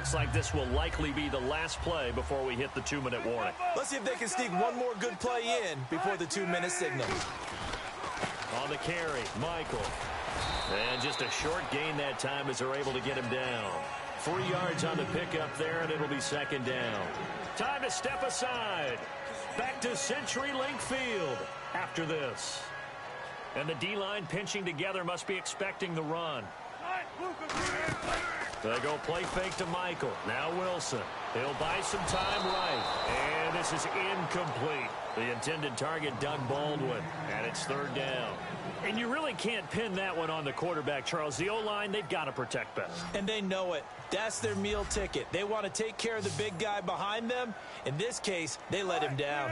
looks like this will likely be the last play before we hit the 2-minute warning. Let's see if they can sneak one more good play in before the 2-minute signal. On the carry, Michael. And just a short gain that time as they're able to get him down. 3 yards on the pickup there, and it'll be 2nd down. Time to step aside. Back to CenturyLink Field after this. And the D-line pinching together must be expecting the run. They go play fake to Michael. Now Wilson. He'll buy some time right. And this is incomplete. The intended target, Doug Baldwin. And it's 3rd down. And you really can't pin that one on the quarterback, Charles. The O-line, they've got to protect better. And they know it. That's their meal ticket. They want to take care of the big guy behind them. In this case, they let him down.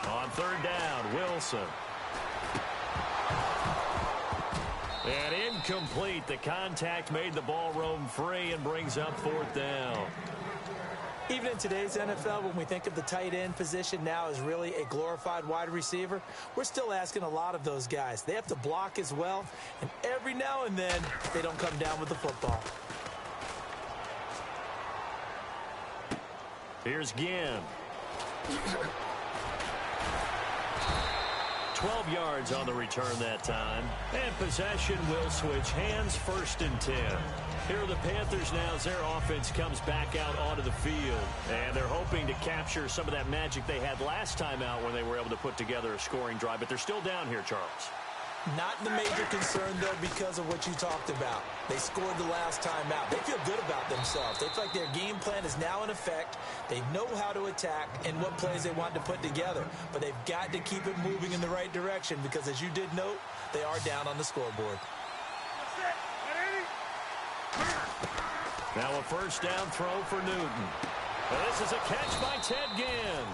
On 3rd down, Wilson. And incomplete. The contact made the ball roam free and brings up 4th down. Even in today's NFL, when we think of the tight end position now as really a glorified wide receiver, we're still asking a lot of those guys. They have to block as well, and every now and then, they don't come down with the football. Here's Ginn. 12 yards on the return that time. And possession will switch hands, 1st and 10. Here are the Panthers now as their offense comes back out onto the field. And they're hoping to capture some of that magic they had last time out when they were able to put together a scoring drive. But they're still down here, Charles. Not the major concern, though, because of what you talked about. They scored the last time out. They feel good about themselves. They feel like their game plan is now in effect. They know how to attack and what plays they want to put together. But they've got to keep it moving in the right direction because, as you did note, they are down on the scoreboard. Now a 1st down throw for Newton. Well, this is a catch by Ted Ginn.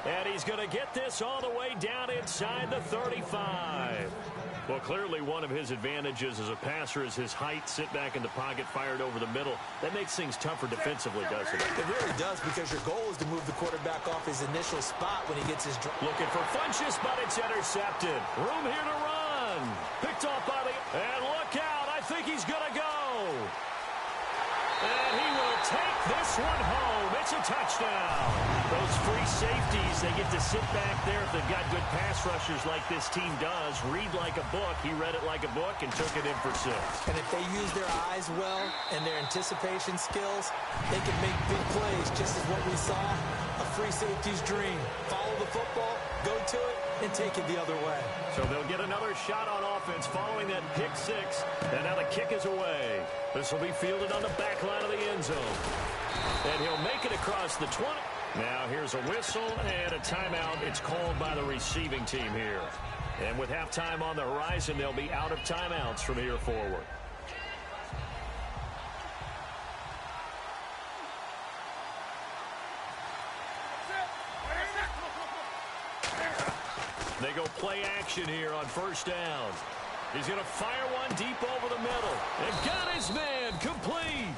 And he's going to get this all the way down inside the 35. Well, clearly one of his advantages as a passer is his height. Sit back in the pocket, fired over the middle. That makes things tougher defensively, doesn't it? It really does, because your goal is to move the quarterback off his initial spot when he gets his drop. Looking for Funchess, but it's intercepted. Room here to run. Picked off by the... And look out. I think he's going to go. And he will take this one home. It's a touchdown. Those free safeties, they get to sit back there if they've got good pass rushers like this team does. Read like a book. He read it like a book and took it in for 6. And if they use their eyes well and their anticipation skills, they can make big plays, just as what we saw, a free safety's dream. Follow the football, go to it, and take it the other way. So they'll get another shot on offense following that pick 6. And now the kick is away. This will be fielded on the back line of the end zone. And he'll make it across the 20. Now here's a whistle and a timeout. It's called by the receiving team here. And with halftime on the horizon, they'll be out of timeouts from here forward. They go play action here on 1st down. He's going to fire one deep over the middle. And got his man complete.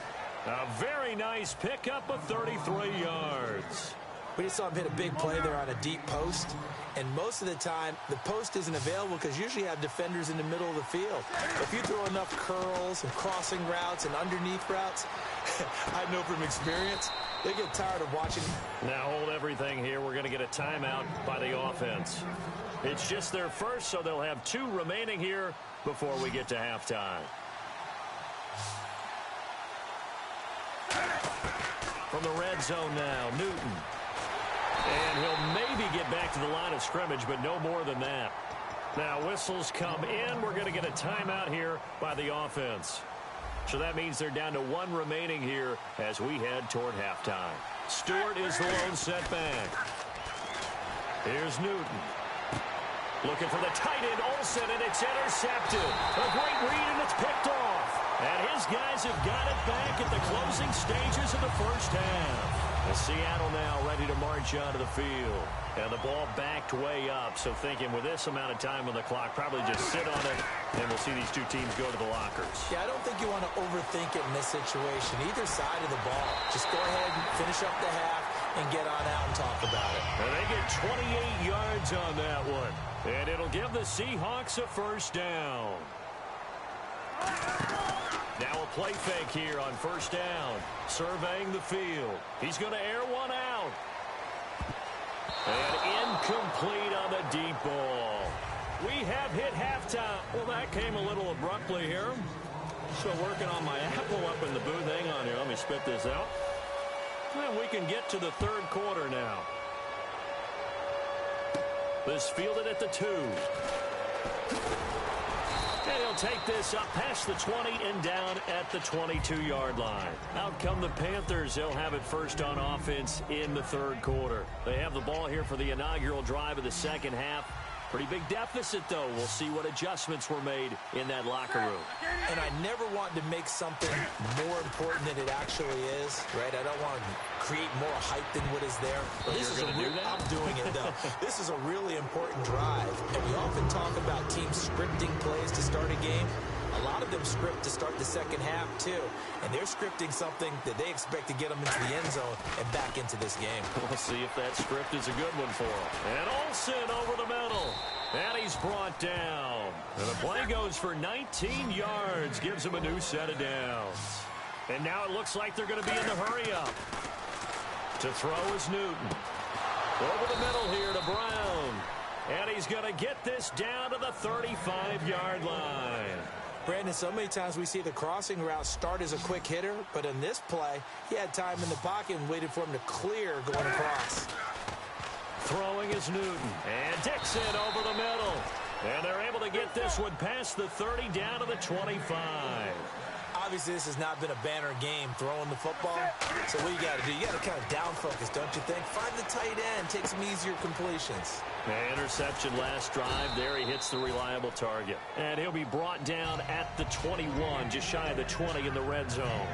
A very nice pickup of 33 yards. We just saw him hit a big play there on a deep post. And most of the time, the post isn't available because usually you have defenders in the middle of the field. If you throw enough curls and crossing routes and underneath routes, I know from experience, they get tired of watching. Now hold everything here. We're going to get a timeout by the offense. It's just their first, so they'll have 2 remaining here before we get to halftime. From the red zone now, Newton. And he'll maybe get back to the line of scrimmage, but no more than that. Now whistles come in. We're going to get a timeout here by the offense. So that means they're down to 1 remaining here as we head toward halftime. Stewart is the lone setback. Here's Newton. Looking for the tight end, Olsen, and it's intercepted. A great read, and it's picked off. And his guys have got it back at the closing stages of the first half. Seattle now ready to march onto the field. And the ball backed way up. So thinking with this amount of time on the clock, probably just sit on it, and we'll see these 2 teams go to the lockers. Yeah, I don't think you want to overthink it in this situation. Either side of the ball. Just go ahead and finish up the half and get on out and talk about it. And they get 28 yards on that one. And it'll give the Seahawks a 1st down. Little play fake here on first down. Surveying the field. He's going to air one out. And incomplete on the deep ball. We have hit halftime. Well, that came a little abruptly here. So working on my apple up in the booth. Hang on here. Let me spit this out. And we can get to the third quarter now. This fielded at the 2. And he'll take this up past the 20 and down at the 22-yard line. Out come the Panthers. They'll have it first on offense in the third quarter. They have the ball here for the inaugural drive of the second half. Pretty big deficit, though. We'll see what adjustments were made in that locker room. And I never want to make something more important than it actually is, right? I don't want to create more hype than what is there. But this is I'm doing it, though. This is a really important drive. And we often talk about teams scripting plays to start a game. A lot of them script to start the second half, too. And they're scripting something that they expect to get them into the end zone and back into this game. We'll see if that script is a good one for them. And Olsen over the middle. And he's brought down. And the play goes for 19 yards. Gives him a new set of downs. And now it looks like they're going to be in the hurry-up. To throw is Newton. Over the middle here to Brown. And he's going to get this down to the 35-yard line. Brandon, so many times we see the crossing route start as a quick hitter, but in this play, he had time in the pocket and waited for him to clear going across. Throwing is Newton. And Dixon over the middle. And they're able to get this one past the 30 down to the 25. Obviously, this has not been a banner game throwing the football. So what you got to do, you got to kind of down focus, don't you think? Find the tight end, take some easier completions. Interception last drive. There he hits the reliable target. And he'll be brought down at the 21, just shy of the 20 in the red zone.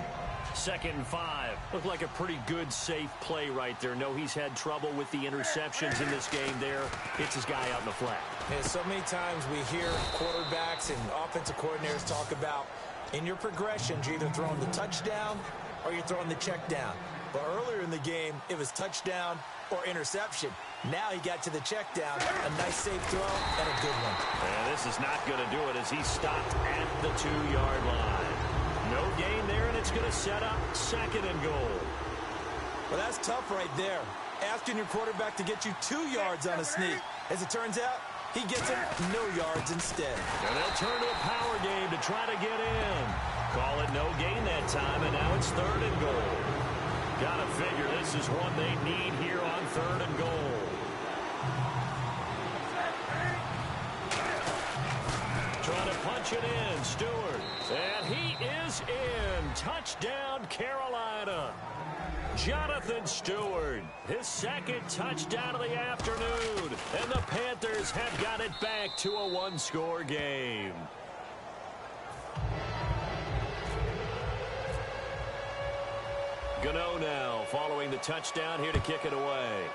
2nd and 5. Looked like a pretty good, safe play right there. No, he's had trouble with the interceptions in this game there. Hits his guy out in the flat. And so many times we hear quarterbacks and offensive coordinators talk about in your progressions, you're either throwing the touchdown or you're throwing the check down. But earlier in the game, it was touchdown or interception. Now he got to the check down. A nice safe throw and a good one. And this is not going to do it as he stopped at the 2-yard line. No gain there, and it's going to set up 2nd and goal. Well, that's tough right there. Asking your quarterback to get you 2 yards on a sneak. As it turns out, he gets him no yards instead. And they'll turn to a power game to try to get in. Call it no gain that time, and now it's 3rd and goal. Gotta figure this is one they need here on 3rd and goal. Trying to punch it in, Stewart. And he is in. Touchdown, Carolina. Jonathan Stewart, his 2nd touchdown of the afternoon. And the Panthers have got it back to a 1-score game. Gano now following the touchdown here to kick it away.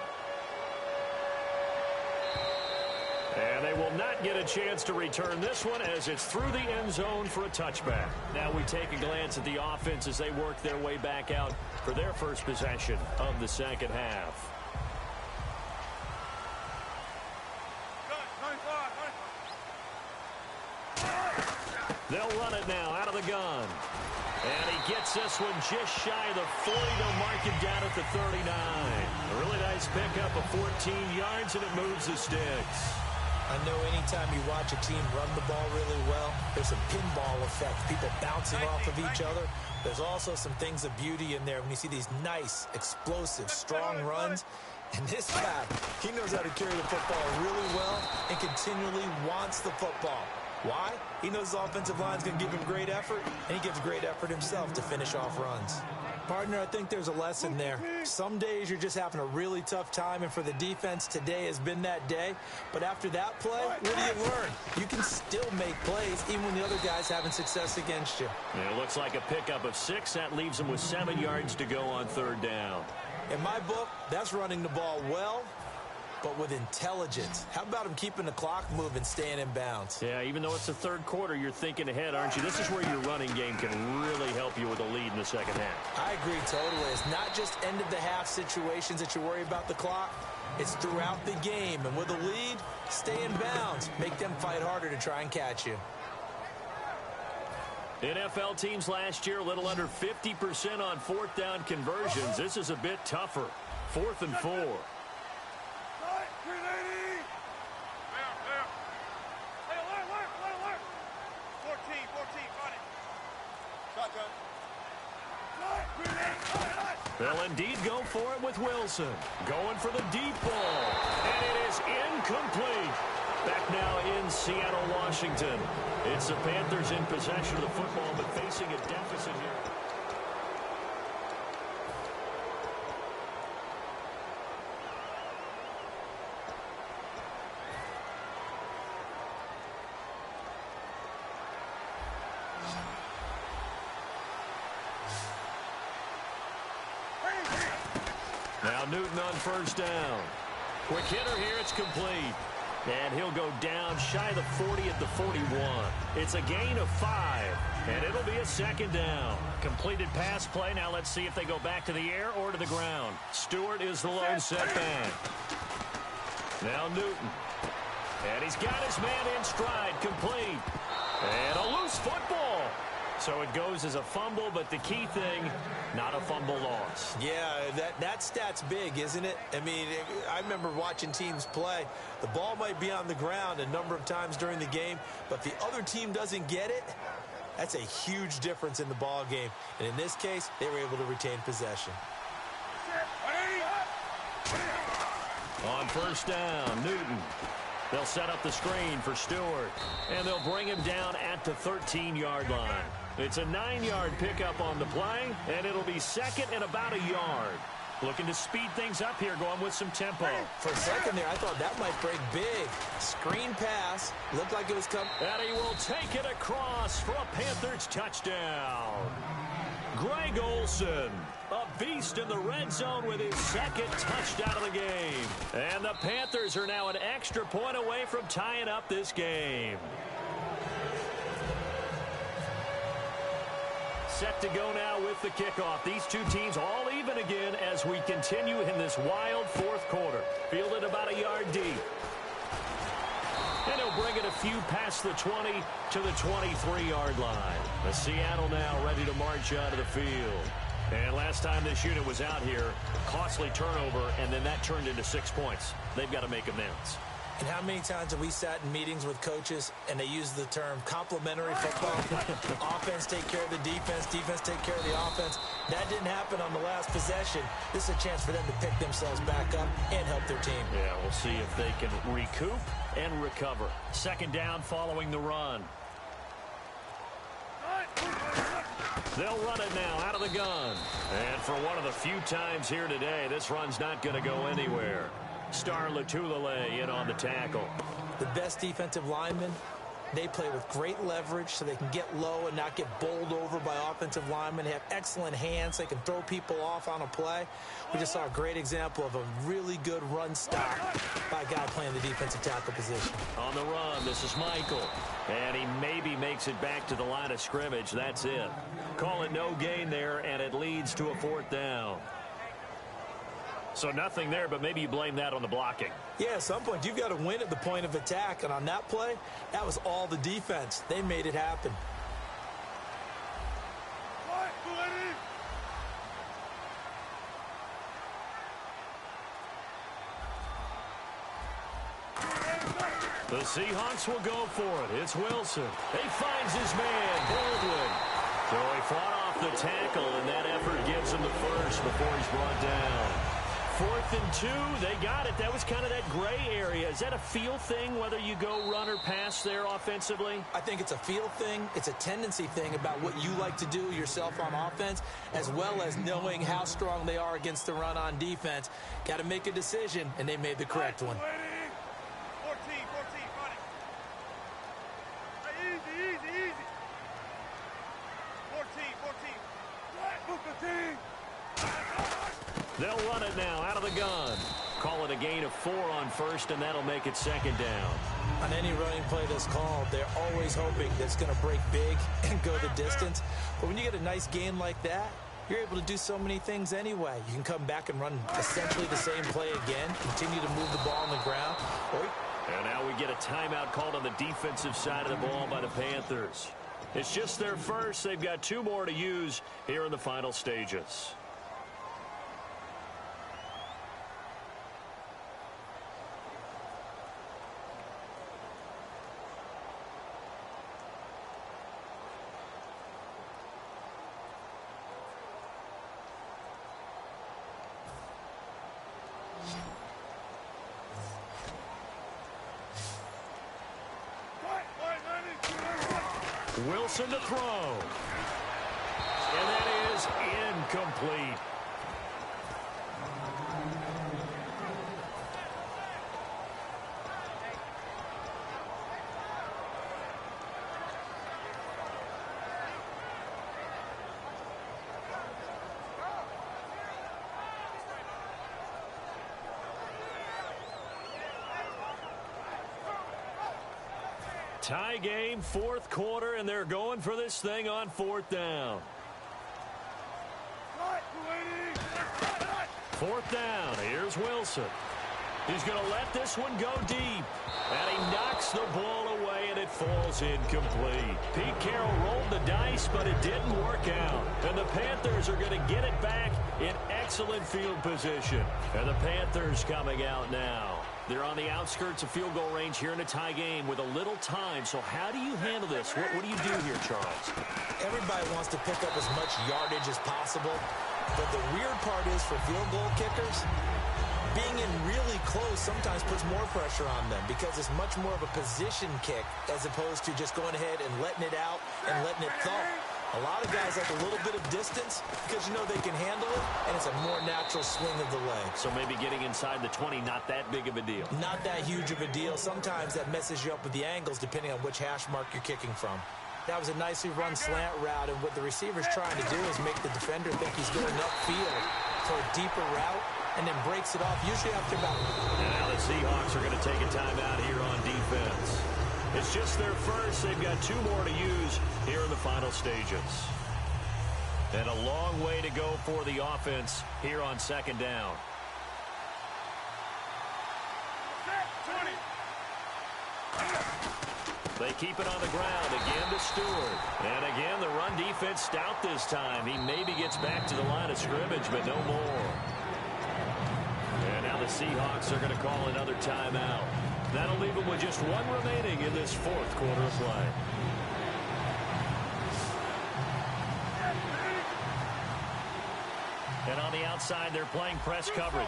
And they will not get a chance to return this one as it's through the end zone for a touchback. Now we take a glance at the offense as they work their way back out for their first possession of the second half. They'll run it now out of the gun. And he gets this one just shy of the 40. They'll mark him down at the 39. A really nice pickup of 14 yards, and it moves the sticks. I know anytime you watch a team run the ball really well, there's a pinball effect, people bouncing off of each other. There's also some things of beauty in there when you see these nice, explosive, strong runs. And this guy, he knows how to carry the football really well and continually wants the football. Why? He knows his offensive line's going to give him great effort, and he gives great effort himself to finish off runs. Partner, I think there's a lesson there. Some days you're just having a really tough time, and for the defense, today has been that day. But after that play, what do you learn? You can still make plays even when the other guy's having success against you. Yeah, it looks like a pickup of 6. That leaves him with 7 yards to go on 3rd down. In my book, that's running the ball well, but with intelligence. How about him keeping the clock moving, staying in bounds? Yeah, even though it's the 3rd quarter, you're thinking ahead, aren't you? This is where your running game can really help you with a lead in the second half. I agree totally. It's not just end-of-the-half situations that you worry about the clock. It's throughout the game. And with a lead, stay in bounds. Make them fight harder to try and catch you. NFL teams last year a little under 50% on fourth down conversions. This is a bit tougher. 4th and 4. They'll indeed go for it with Wilson. Going for the deep ball. And it is incomplete. Back now in Seattle, Washington. It's the Panthers in possession of the football, but facing a deficit here. Now Newton on first down. Quick hitter here, it's complete. And he'll go down shy of the 40 at the 41. It's a gain of 5, and it'll be a second down. Completed pass play. Now let's see if they go back to the air or to the ground. Stewart is the lone setback. Now Newton. And he's got his man in stride, complete. And a loose football. So it goes as a fumble, but the key thing, not a fumble loss. Yeah, that stat's big, isn't it? I mean, I remember watching teams play. The ball might be on the ground a number of times during the game, but if the other team doesn't get it, that's a huge difference in the ball game. And in this case, they were able to retain possession. On first down, Newton. They'll set up the screen for Stewart, and they'll bring him down at the 13-yard line. It's a 9-yard pickup on the play, and it'll be second and about a yard. Looking to speed things up here, going with some tempo. For a second there, I thought that might break big. Screen pass. Looked like it was coming. And he will take it across for a Panthers touchdown. Greg Olsen, a beast in the red zone with his second touchdown of the game. And the Panthers are now an extra point away from tying up this game. Set to go now with the kickoff. These two teams all even again as we continue in this wild fourth quarter. Fielded about a yard deep. And he'll bring it a few past the 20 to the 23-yard line. The Seattle now ready to march out of the field. And last time this unit was out here, costly turnover, and then that turned into 6 points. They've got to make amends. And how many times have we sat in meetings with coaches and they use the term complementary football? Offense take care of the defense, defense take care of the offense. That didn't happen on the last possession. This is a chance for them to pick themselves back up and help their team. Yeah, we'll see if they can recoup and recover. Second down following the run. They'll run it now out of the gun. And for one of the few times here today, this run's not going to go anywhere. Star Latulele in on the tackle. The best defensive linemen, they play with great leverage so they can get low and not get bowled over by offensive linemen. They have excellent hands. They can throw people off on a play. We just saw a great example of a really good run stop by a guy playing the defensive tackle position. On the run, this is Michael. And he maybe makes it back to the line of scrimmage. That's it. Call it no gain there, and it leads to a fourth down. So nothing there, but maybe you blame that on the blocking. Yeah, at some point, you've got to win at the point of attack. And on that play, that was all the defense. They made it happen. The Seahawks will go for it. It's Wilson. He finds his man, Baldwin. So he fought off the tackle, and that effort gives him the first before he's brought down. 4th and 2, they got it. That was kind of that gray area. Is that a feel thing, whether you go run or pass there offensively? I think it's a feel thing. It's a tendency thing about what you like to do yourself on offense, as well as knowing how strong they are against the run on defense. Got to make a decision, and they made the correct one. 14, running. Easy. 14. They'll run it now out of the gun. Call it a gain of 4 on first, and that'll make it second down. On any running play that's called, they're always hoping that it's going to break big and go the distance. But when you get a nice gain like that, you're able to do so many things anyway. You can come back and run essentially the same play again, continue to move the ball on the ground. And now we get a timeout called on the defensive side of the ball by the Panthers. It's just their first. They've got 2 more to use here in the final stages. Wilson to throw. And that is incomplete. Tie game, 4th quarter, and they're going for this thing on 4th down. 4th down. Here's Wilson. He's going to let this one go deep. And he knocks the ball away, and it falls incomplete. Pete Carroll rolled the dice, but it didn't work out. And the Panthers are going to get it back in excellent field position. And the Panthers coming out now. They're on the outskirts of field goal range here in a tie game with a little time. So how do you handle this? What do you do here, Charles? Everybody wants to pick up as much yardage as possible. But the weird part is for field goal kickers, being in really close sometimes puts more pressure on them because it's much more of a position kick as opposed to just going ahead and letting it out and letting it thump. A lot of guys like a little bit of distance because you know they can handle it, and it's a more natural swing of the leg. So maybe getting inside the 20, not that big of a deal. Not that huge of a deal. Sometimes that messes you up with the angles depending on which hash mark you're kicking from. That was a nicely run slant route, and what the receiver's trying to do is make the defender think he's going upfield for a deeper route and then breaks it off, usually after about... And now the Seahawks are going to take a timeout here on defense. It's just their first. They've got 2 more to use here in the final stages. And a long way to go for the offense here on 2nd down. They keep it on the ground. Again to Stewart. And again, the run defense stout this time. He maybe gets back to the line of scrimmage, but no more. And now the Seahawks are going to call another timeout. That'll leave them with just 1 remaining in this 4th quarter of play. And on the outside, they're playing press coverage.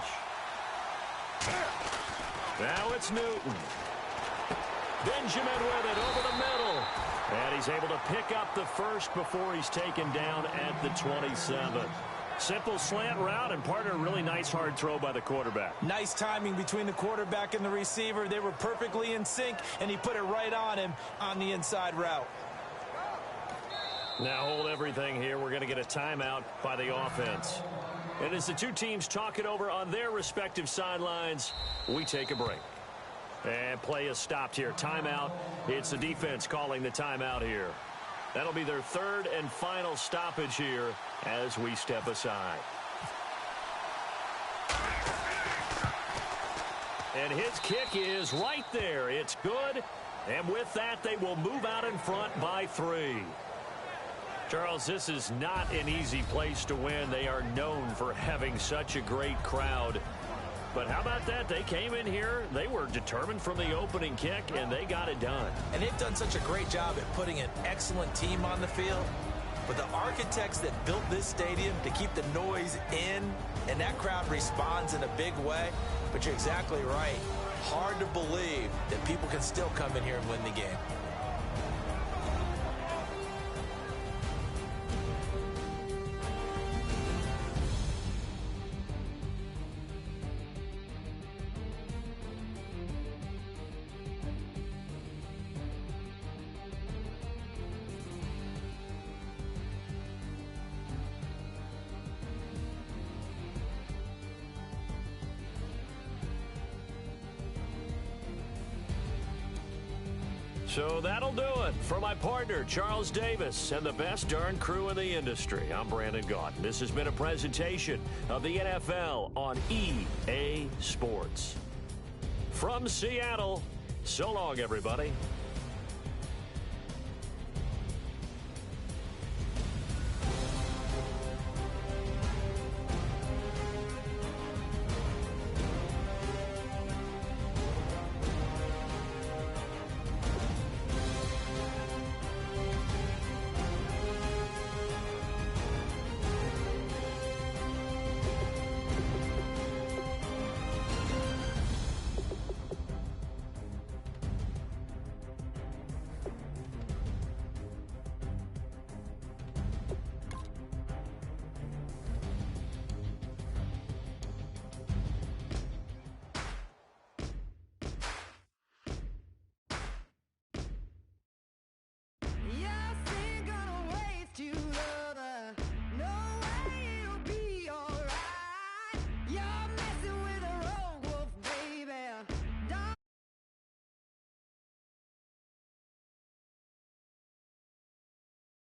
Now it's Newton. Benjamin with it over the middle. And he's able to pick up the first before he's taken down at the 27. Simple slant route, and partner, really nice hard throw by the quarterback. Nice timing between the quarterback and the receiver. They were perfectly in sync, and he put it right on him on the inside route. Now hold everything here. We're going to get a timeout by the offense. And as the 2 teams talk it over on their respective sidelines, we take a break. And play is stopped here. Timeout. It's the defense calling the timeout here. That'll be their 3rd and final stoppage here as we step aside. And his kick is right there. It's good. And with that, they will move out in front by 3. Charles, this is not an easy place to win. They are known for having such a great crowd. But how about that? They came in here, they were determined from the opening kick, and they got it done. And they've done such a great job at putting an excellent team on the field. But the architects that built this stadium to keep the noise in, and that crowd responds in a big way. But you're exactly right. Hard to believe that people can still come in here and win the game. So that'll do it for my partner, Charles Davis, and the best darn crew in the industry. I'm Brandon Gaudin. This has been a presentation of the NFL on EA Sports. From Seattle, so long, everybody.